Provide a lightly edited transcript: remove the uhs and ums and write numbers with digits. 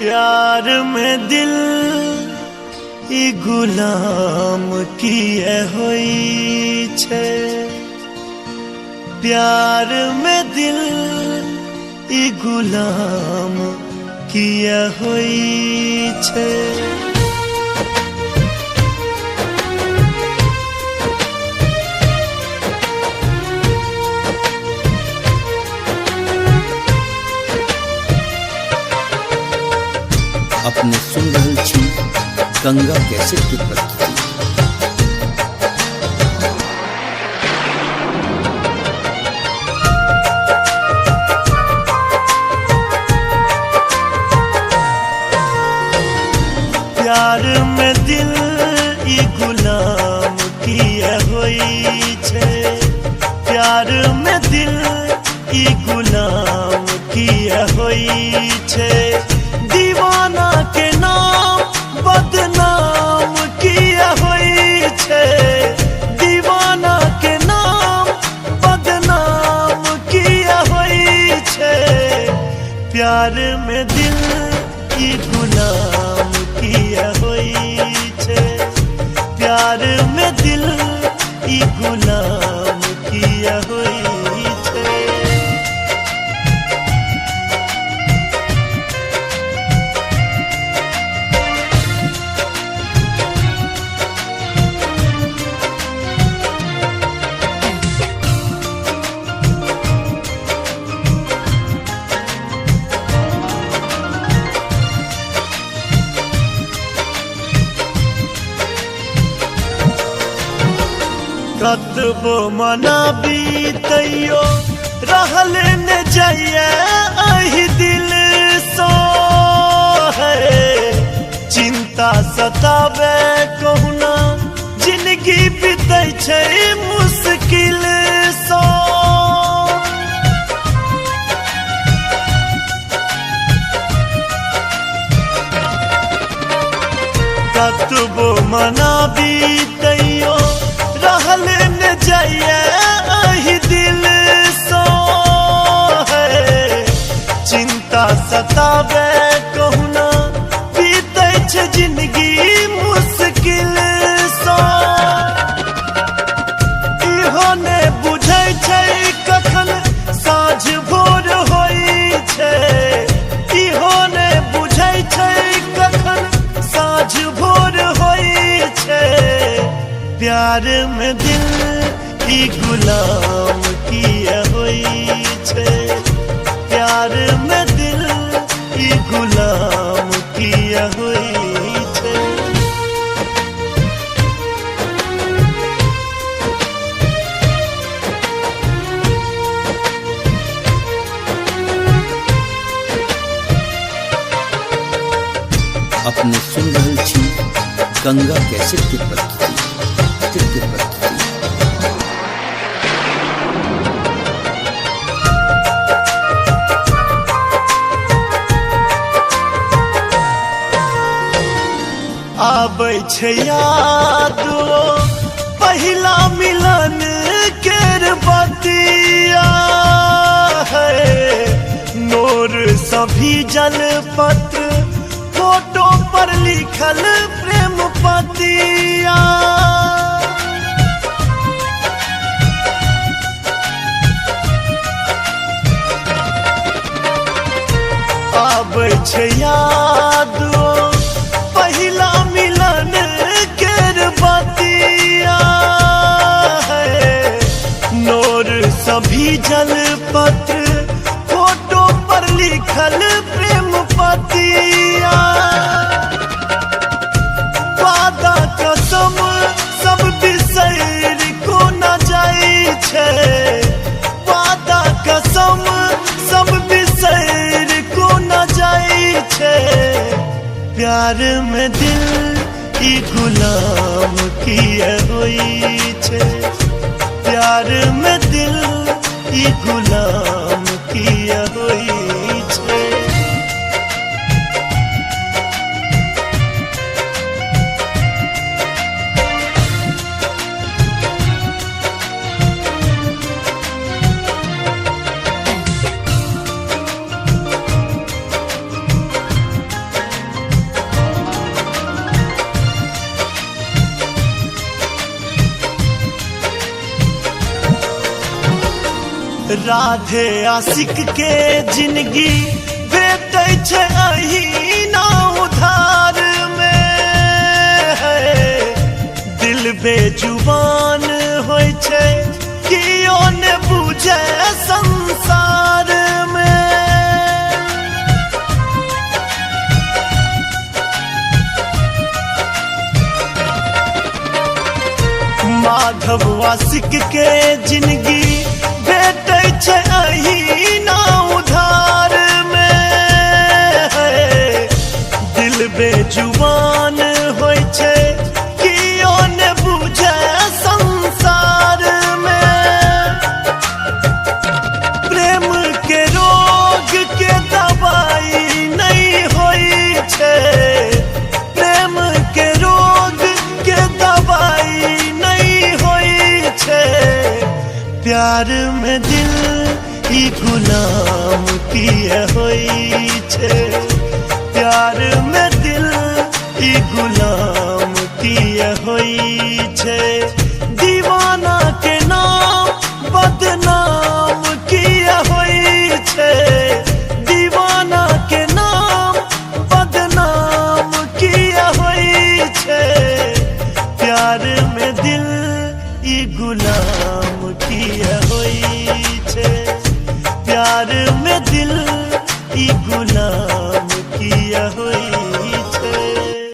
प्यार में दिल ई गुलाम किए होई छे। प्यार में दिल ई गुलाम किए होई छे। अपने सुन रहल छी गंगा कैसेट की प्रस्तुति। प्यार में दिल ई गुलाम किए होई छे। प्यार में दिल ई गुलाम किए होई छे। दीवाना के नाम बदनाम किए होई छे। दीवाना के नाम बदनाम किए होई छे। प्यार में दिल ई गुलाम किए होई छे। प्यार में दिल ई गुलाम किए होई छे। कतबो मना बीतैयो रहल न जाइए अहि दिल सो है। चिंता सतावे कहुना जिंदगी बीतै छै मुश्किल सो। कतबो मना बीतैयो रहल न जाइए अहि दिल सो है। चिंता सतावे कहुना बीतै छै जिंदगी मुश्किल सो। इहो ने बुझै छै कखन साँझ भोर होई छै। इहो ने बुझै छै कखन साँझ भोर होई छै। प्यार में दिल ई गुलाम किए होई छे। प्यार में दिल ई गुलाम किए होई छे। अपने सुन रहल छी गंगा कैसेट की प्रस्तुति। आबै छै याद पहिला मिलन केर बतिया है। नोर सभी जल पत्र फोटो पर लिखल प्रेम पतिया। आबै छै याद पहिला मिलन केर बतिया है। नोर सभी जल पत्र फोटो पर लिखल प्रेम पतिया। वादा कसम सब बिसैर को न जाई छै। वादा कसम सब बिसैर को न जाई छै। प्यार में दिल ई गुलाम किए होई छे। प्यार में दिल ई गुलाम किए होई छे। राधे आशिक के जिंदगी भेटै छै अहिना उधार में दिल बेजुबान होय छै कियो ने बुझे संसार में माधव आशिक के जिंदगी भेटै छै अहिना उधार में दिल बेजुबान होय छै कियो ने बुझे संसार में प्रेम के रोग के दवाई नहीं होय छै प्रेम के रोग के दवाई नहीं होय छै प्यार में दिल ही गुलाम किए होय छै प्यार में दिल ही गुलाम किए होय छै दीवाना के नाम बदनाम किए होय छै दीवाना के नाम बदनाम किए होय छै प्यार में दिल ही गुलाम किए होय छै प्यार में दिल ही गुलाम किए होय